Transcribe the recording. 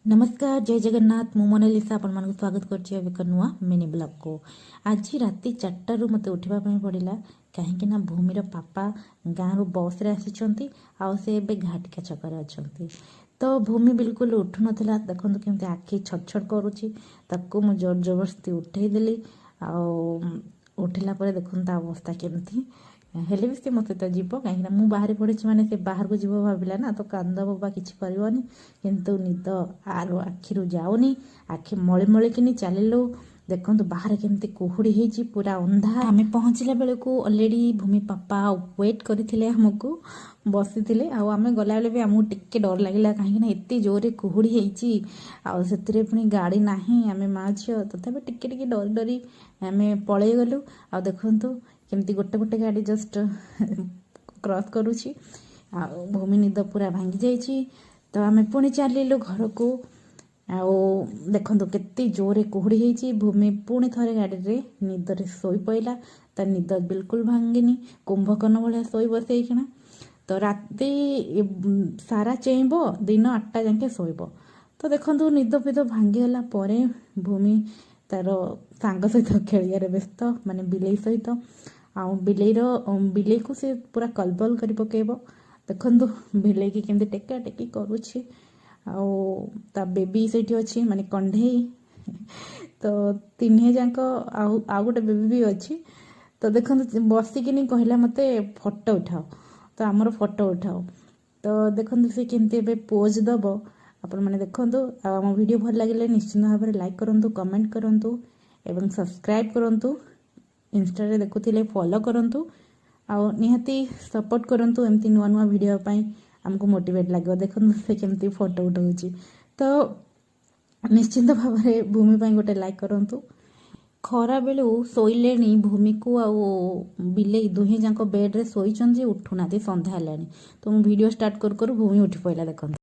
नमस्कार जय जगन्नाथ मु मोनालिसा आपण मानक स्वागत करछि एक नुआ मिनी ब्लॉग को। आज राति 4 रु मते उठिबा पई पड़िला कहीं ना भूमिर पापा गाँव रु बस रे आसी आउ से एबे घाटिका छकर अछंती। तो भूमि बिल्कुल उठु नथिला देखंतु केमते आखि छट छट करूछि ताको मु जोर जबरदस्ती उठेई देली आउ उठिला परे देखंतु अवस्था केमती हेले भी सी मत जीव कहीं मुझे बाहर पड़ी माने से बाहर को जीव भाविला ना तो कांद बाबा किसी करनी किंतु निद आर आखिरु जाऊनी आखि मଳି मଳି किनी चलू देखो बाहर केमती कुहुड़ी होती पूरा अंधा आम पहुँचला बेलू ऑलरेडी भूमि पापा वेट करते आमको बसी थे आम गला भी आमको टिके डर लगे कहीं एत जोरे कुहुड़ी होती आउ पुणी गाड़ी ना आम माँ झी तथा टिके टिके डरी डरी आम पलि गलु आ देखु केमती गोटे गोटे गाड़ी जस्ट क्रॉस करुच्ची आ भूमि निद पूरा भांगी जाइए तो आम पुणी चलू घर को आउ देखो केते जोरे कुहुड़ी होती भूमि पुणी थे गाड़ी रे निदरे शोई पड़ा ता निद बिल्कुल भांगिनी कुंभकर्ण भाया शोई बसईकिना तो राति सारा चेब दिन 8टा जाके शोब तो देखो निद फिद भांगीगला भूमि तार सांग सहित खेलियार व्यस्त माने बिलई सहित आउ बिलई को से पूरा कलबल कर पकेब देखु बिलई की केमती टेका टेकी करुच्छी आउ ता बेबी से अच्छी माने कंढे तो तीन जाक आउ गोटे बेबी भी अच्छी तो देखो बसिकिनी कहला मते फोटो उठाओ तो आमर फोटो उठाओ तो देखो सी केमती पोज दब आपण मैंने देखो आम वीडियो भल लगे निश्चित भाव में लाइक करूँ कमेंट करूँ एवं सब्सक्राइब करूँ इंस्टा रे देखुले फॉलो करूँ आउ निहाती सपोर्ट करूँ एमती नुआ नुआ वीडियो पाई आमको मोटिवेट लगे देखो से केमती फोटो उठाऊँगी तो निश्चिंत भाव में भूमि पाई गोटे लाइक करूँ खरा बेलू शोले भूमि को आउ बिले दुहे जाक बेड्रे शोचन उठुना सन्ध्या है तो मुझे वीडियो स्टार्ट कर भूमि उठी पड़ा देखो।